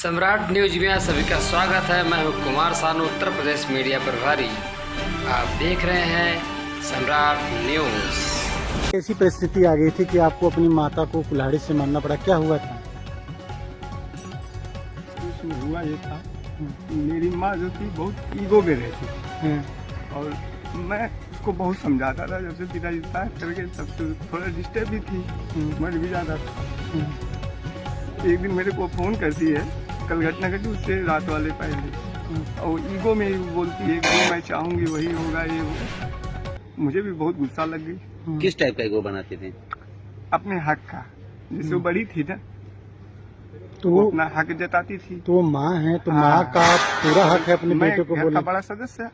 सम्राट न्यूज में सभी का स्वागत है। मैं हूं कुमार सानू, उत्तर प्रदेश मीडिया प्रभारी। आप देख रहे हैं सम्राट न्यूज। ऐसी परिस्थिति आ गई थी कि आपको अपनी माता को कुल्हाड़ी से मारना पड़ा, क्या हुआ था? उसमें हुआ ये था, मेरी माँ जो थी बहुत ईगो में रहती और मैं उसको बहुत समझाता था। जब से पिताजी था करके तब से थोड़ा डिस्टर्ब भी थी, मर भी जाता था। एक दिन मेरे को फोन करती है, कल घटना घटी उससे रात वाले पहले, और ईगो में ही बोलती है कि मैं चाहूंगी वही होगा ये होगा। मुझे भी बहुत गुस्सा लग गई। किस टाइप का ईगो बनाते थे? अपने हक का, जिससे वो बड़ी थी ना तो वो अपना हक जताती थी। तो वो माँ है तो माँ का पूरा हक है अपने बेटे को मैं घर बोलने का बड़ा सदस्य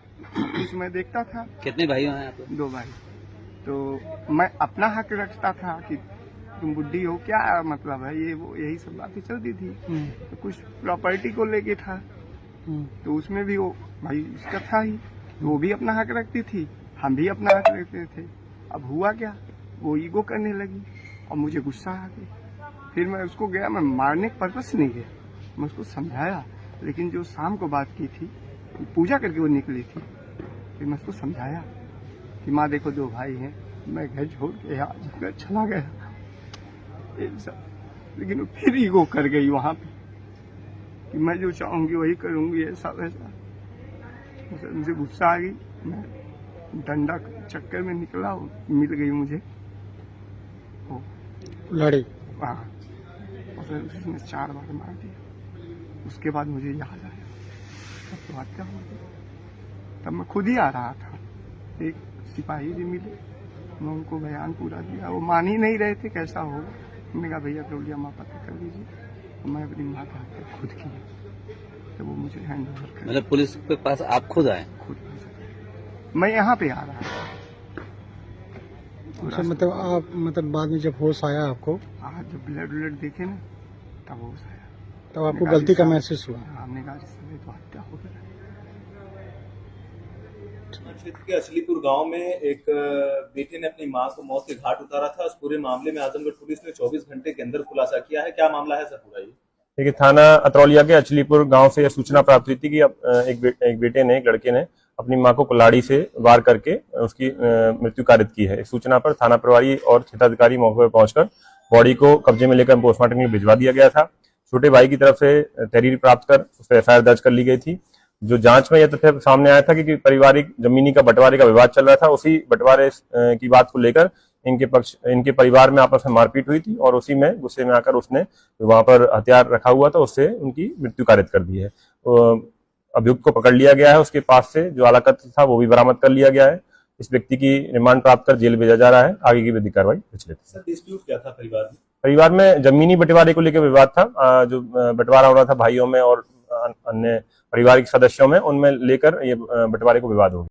उसमें देखता था। कितने भाई हैं आप? 2 भाई। तो मैं अपना हक रखता था कि तुम बुढ़ी हो, क्या मतलब है ये वो, यही सब बातें चलती थी। तो कुछ प्रॉपर्टी को लेके था, तो उसमें भी वो भाई उसका था ही, वो भी अपना हक रखती थी, हम भी अपना हक रखते थे। अब हुआ क्या, वो ईगो करने लगी और मुझे गुस्सा आ गया। फिर मैं उसको गया, मैं मारने के पर्पस से नहीं गया, मैं उसको समझाया। लेकिन जो शाम को बात की थी, पूजा करके वो निकली थी, फिर मैं उसको समझाया कि माँ देखो 2 भाई हैं, मैं घर छोड़ के यहाँ घर चला गया। लेकिन फिर ईगो कर गई वहां पे कि मैं जो चाहूंगी वही करूंगी, ऐसा वैसा। मुझे गुस्सा आ गई, मैं डंडा चक्कर में निकला, मिल गई मुझे कुल्हाड़ी। हाँ, और फिर उसने 4 बार मार दिया। उसके बाद मुझे याद आया तब तो हत्या हो गई। तब मैं खुद ही आ रहा था, एक सिपाही भी मिले, मैं उनको बयान पूरा दिया। वो मान ही नहीं रहे थे कैसा होगा। मैंने कहा भैया टोलिया माँ पता कर लीजिए, तो मैं अपनी माँ का हत्या खुद की, तो वो मुझे हैंड ओवर कर। मतलब पुलिस के पास आप खुद आए? खुद मैं यहाँ पे आ रहा था। अच्छा, मतलब आप बाद में जब होश आया आपको, आज जब ब्लड देखे ना तब होश आया। तब आपको गलती का महसूस हुआ? हमने कहा तो हत्या हो गई। क्षेत्र के अचलीपुर गांव में एक बेटे ने अपनी मां को मौत के घाट उतारा था। इस पूरे मामले में आजमगढ़ पुलिस ने 24 घंटे के अंदर खुलासा किया है। क्या मामला है सर पूरा? ये देखिए, थाना अतरौलिया के अचलीपुर गांव से यह सूचना प्राप्त हुई थी कि एक बेटे ने, एक लड़के ने अपनी मां को कुल्हाड़ी से वार करके उसकी मृत्यु कारित की है। इस सूचना पर थाना प्रभारी और क्षेत्राधिकारी मौके पर पहुंचकर बॉडी को कब्जे में लेकर पोस्टमार्टम के लिए भिजवा दिया गया था। छोटे भाई की तरफ से तहरीर प्राप्त कर उस पर एफआईआर दर्ज कर ली गई थी। जो जांच में यह तथ्य सामने आया था कि पारिवारिक जमीनी का बंटवारे का विवाद चल रहा था। उसी बंटवारे की बात को लेकर इनके परिवार में आपस में मारपीट हुई थी और उसी में गुस्से में आकर उसने वहां पर हथियार रखा हुआ था, उससे उनकी मृत्यु कारित कर दी है। अभियुक्त को पकड़ लिया गया है। उसके पास से जो आला कत्ल था वो भी बरामद कर लिया गया है। इस व्यक्ति की रिमांड प्राप्त कर जेल भेजा जा रहा है। आगे की विधिक कार्रवाई सर डिस्प्यूट क्या था परिवार में? जमीनी बंटवारे को लेकर विवाद था। जो बंटवारा हो रहा था भाइयों में और अन्य पारिवारिक सदस्यों में, उनमें लेकर ये बंटवारे को विवाद हो गया।